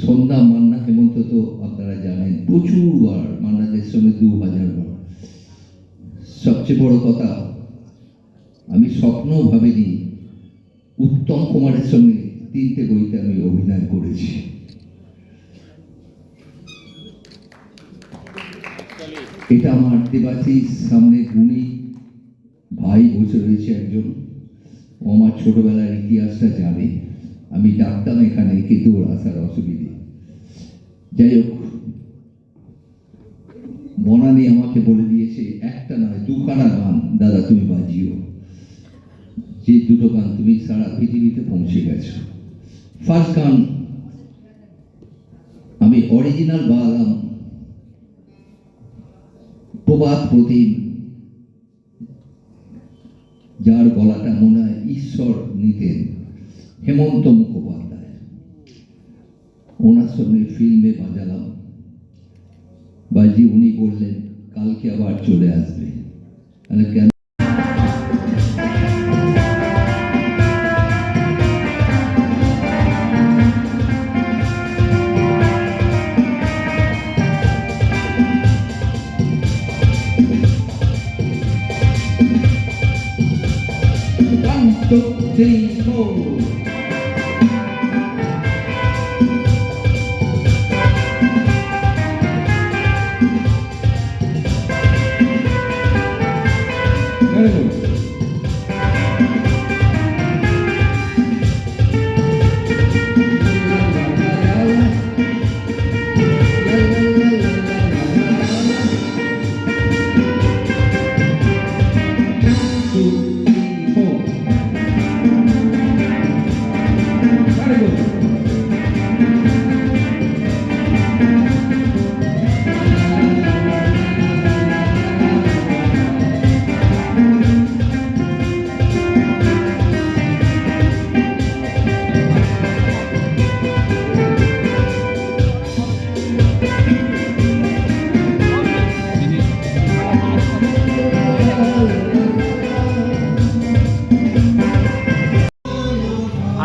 সন্ধ্যা মান্না হেমন্ত তো আপনারা জানেন প্রচুরবার, মান্নাদের সঙ্গে 2000 বার। সবচেয়ে বড় কথা, আমি স্বপ্নও ভাবিনি উত্তম কুমারের সঙ্গে 3টে বইতে আমি অভিনয় করেছি। এটা আমার দেবাশিস সামনে গুণী ভাই বসে রয়েছে একজন, ও আমার ছোটবেলার ইতিহাসটা জানে। আমি ডাকতাম এখানে কিন্তু ওর আসার অসুবিধে। যাই হোক, বনানী আমাকে বলে দিয়েছে একটা নয় 2খানা গান দাদা তুমি বাজিও, যে 2টো গান তুমি সারা পৃথিবীতে পৌঁছে গেছো। ফার্স্ট গান আমি অরিজিনাল বাজালাম প্রবাদ প্রতিম, যার গলাটা মনে হয় ঈশ্বর নিতেন, হেমন্ত মুখোপাধ্যায়। ওনার সঙ্গে ফিল্মে বাজালাম, বাজি উনি বললেন কালকে আবার চলে আসবে। কেন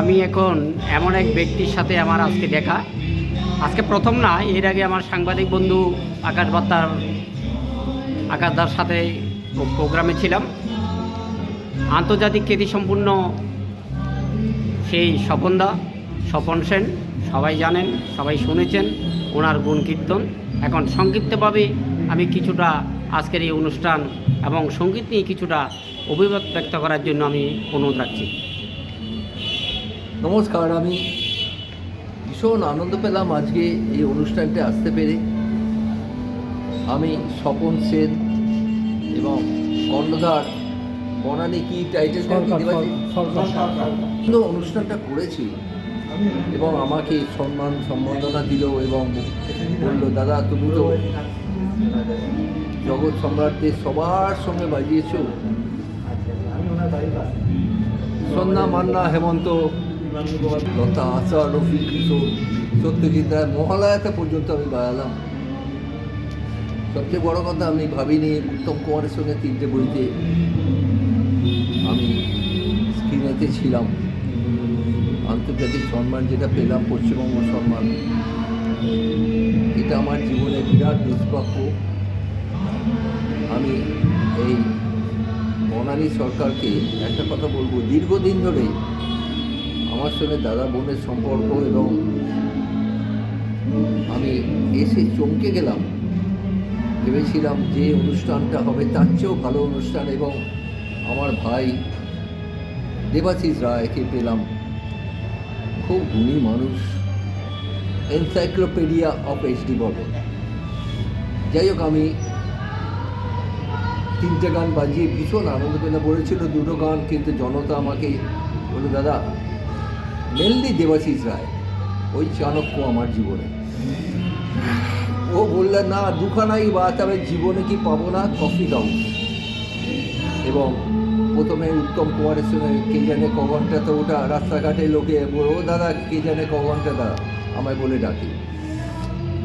আমি এখন এমন এক ব্যক্তির সাথে আমার আজকে দেখা, আজকে প্রথম না, এর আগে আমার সাংবাদিক বন্ধু আকাশদার সাথে প্রোগ্রামে ছিলাম। আন্তর্জাতিক খ্যাতিসম্পন্ন সেই স্বপন সেন, সবাই জানেন, সবাই শুনেছেন ওনার গুণ কীর্তন। এখন সংক্ষিপ্তভাবে আমি কিছুটা আজকের এই অনুষ্ঠান এবং সঙ্গীত নিয়ে কিছুটা অভিমত ব্যক্ত করার জন্য আমি অনুরোধ রাখছি। নমস্কার, আমি ভীষণ আনন্দ পেলাম আজকে এই অনুষ্ঠানটা আসতে পেরে। আমি স্বপন সেন এবং কর্ণধার বনানী কি টাইটেলটা অনুষ্ঠানটা করেছি এবং আমাকে সম্বর্ধনা দিল এবং বলল দাদা তুমি তো জগৎ সম্রাটদের সবার সঙ্গে বাজিয়েছ, সন্ধ্যা মান্না হেমন্ত লতা আশা রফিক কিশোর সত্যজিৎ রায় মহালয়াতে পর্যন্ত আমি বাজালাম। সবচেয়ে বড় কথা, আমি ভাবিনি উত্তম কুমারের সঙ্গে 3টে বইতে আমি স্ক্রিনেতে ছিলাম। আন্তর্জাতিক সম্মান যেটা পেলাম, পশ্চিমবঙ্গ সম্মান, এটা আমার জীবনে বিরাট দুষ্প্রাপ্য। আমি এই বনানী সরকারকে একটা কথা বলবো, দীর্ঘদিন ধরে আমার সঙ্গে দাদা বোনের সম্পর্ক, এবং আমি এসে চমকে গেলাম। ভেবেছিলাম যে অনুষ্ঠানটা হবে তার চেয়েও ভালো অনুষ্ঠান, এবং আমার ভাই দেবাশিস রায়কে পেলাম, খুব গুণী মানুষ, এনসাইক্লোপিডিয়া অফ HD বলে। যাই হোক, আমি 3টে গান বাজিয়ে ভীষণ আনন্দ পেলাম। বলেছিল 2টো গান, কিন্তু জনতা আমাকে বলল দাদা মেনলি দেবাশিস রায়, ওই চাণক্য আমার জীবনে। ও বললেন না 2খানাই বাজাবে, জীবনে কি পাবো না, কফি দাও। এবং প্রথমে উত্তম কুমারের সঙ্গে কে জানে ক ঘন্টা, তো ওটা রাস্তাঘাটে লোকে ও দাদা কে জানে ক ঘন্টা দাদা আমায় বলে ডাকে।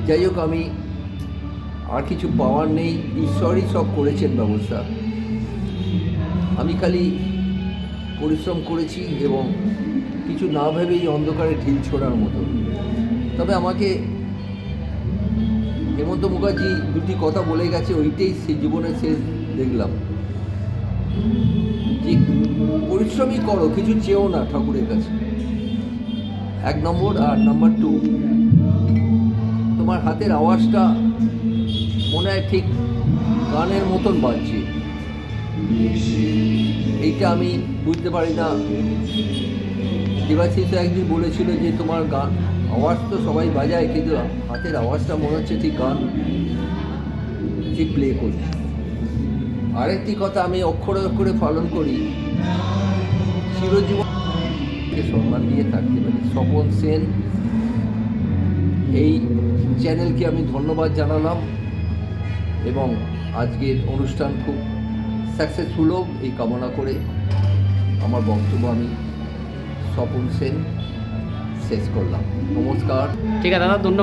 যাই হোক, আমি আর কিছু পাওয়ার নেই, ঈশ্বরই সব করেছেন ব্যবস্থা। আমি খালি পরিশ্রম করেছি এবং কিছু না ভেবেই অন্ধকারে ঢিল ছোড়ার মতো। তবে আমাকে হেমন্ত মুখার্জি দুটি কথা বলে গেছে, ওইটাই সেই জীবনের শেষ দেখলাম, যে পরিশ্রমই করো, কিছু চেয়েও না ঠাকুরের কাছে, 1 নম্বর। আর নাম্বার 2, তোমার হাতের আওয়াজটা মনে হয় ঠিক গানের মতন বাজছে, এইটা আমি বুঝতে পারি না। দেবাশিস একদিন বলেছিল যে তোমার গান আওয়াজ তো সবাই বাজায়, কিন্তু হাতের আওয়াজটা মনে হচ্ছে ঠিক গান ঠিক প্লে করছে। আরেকটি কথা আমি অক্ষরে অক্ষরে পালন করি, চিরজীবনকে সম্মান দিয়ে থাকতে পারি। স্বপন সেন, এই চ্যানেলকে আমি ধন্যবাদ জানালাম এবং আজকের অনুষ্ঠান খুব সাকসেসফুল হোক এই কামনা করে আমার বক্তব্য আমি স্বপন সেন শেষ করলাম। নমস্কার। ঠিক আছে দাদা, ধন্যবাদ।